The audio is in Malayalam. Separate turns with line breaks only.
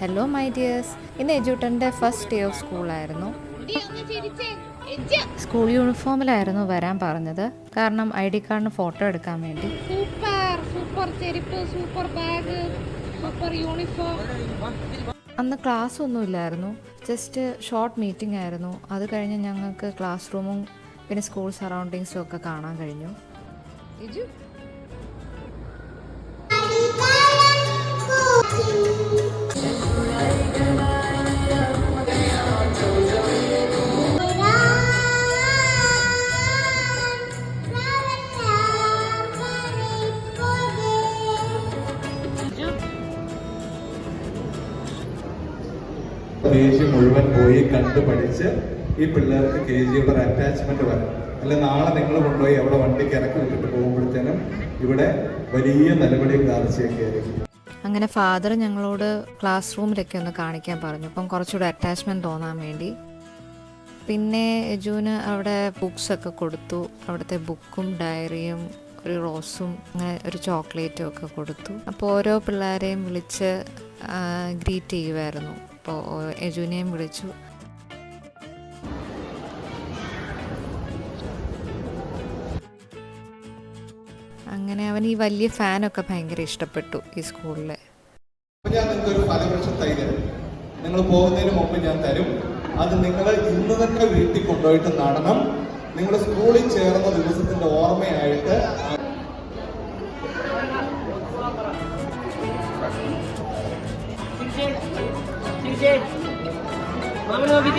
ഹലോ മൈ ഡിയേഴ്സ്, ഇന്ന് എജൂട്ടൻ്റെ ഫസ്റ്റ് ഡേ ഓഫ് സ്കൂളായിരുന്നു. സ്കൂൾ യൂണിഫോമിലായിരുന്നു വരാൻ പറഞ്ഞത്, കാരണം ID കാർഡിന് ഫോട്ടോ എടുക്കാൻ വേണ്ടി. അന്ന് ക്ലാസ് ഒന്നുമില്ലായിരുന്നു, ജസ്റ്റ് ഷോർട്ട് മീറ്റിംഗ് ആയിരുന്നു. അത് കഴിഞ്ഞ് ഞങ്ങൾക്ക് ക്ലാസ് റൂമും പിന്നെ സ്കൂൾ സറൗണ്ടിങ്സും ഒക്കെ കാണാൻ കഴിഞ്ഞു.
KG മുഴുവൻ പോയി കണ്ട് പഠിച്ച് ഈ പിള്ളേർക്ക് KG ഒരു അറ്റാച്ച്മെന്റ് വരണം. അല്ലെ നാളെ നിങ്ങൾ കൊണ്ടുപോയി അവിടെ വണ്ടിക്ക് ഇറക്കി വിട്ടിട്ട് പോകുമ്പോഴത്തേനും ഇവിടെ വലിയ നിലവിളിയും കാർച്ചയൊക്കെ ആയിരിക്കും.
അങ്ങനെ ഫാദർ ഞങ്ങളോട് ക്ലാസ് റൂമിലൊക്കെ ഒന്ന് കാണിക്കാൻ പറഞ്ഞു, അപ്പം കുറച്ചുകൂടെ അറ്റാച്ച്മെൻറ്റ് തോന്നാൻ വേണ്ടി. പിന്നെ എജുവിന് അവിടെ ബുക്സൊക്കെ കൊടുത്തു. അവിടുത്തെ ബുക്കും ഡയറിയും ഒരു റോസും അങ്ങനെ ഒരു ചോക്ലേറ്റും ഒക്കെ കൊടുത്തു. അപ്പോൾ ഓരോ പിള്ളേരെയും വിളിച്ച് ഗ്രീറ്റ് ചെയ്യുമായിരുന്നു. അപ്പോൾ എജുവിനെയും വിളിച്ചു. അങ്ങനെ അവൻ ഈ വലിയ ഫാനൊക്കെ ഭയങ്കര ഇഷ്ടപ്പെട്ടു ഈ സ്കൂളിലെ.
ഞാൻ നിങ്ങൾക്കൊരു ഫലവൃക്ഷ തൈ തരും. നിങ്ങൾ പോകുന്നതിന് മുമ്പ് ഞാൻ തരും. അത് നിങ്ങൾ ഇന്ന് തന്നെ വീട്ടിൽ കൊണ്ടുപോയിട്ട് നടണം. നിങ്ങൾ സ്കൂളിൽ ചേർന്ന ദിവസത്തിന്റെ ഓർമ്മയായിട്ട്
മാമനോക്കി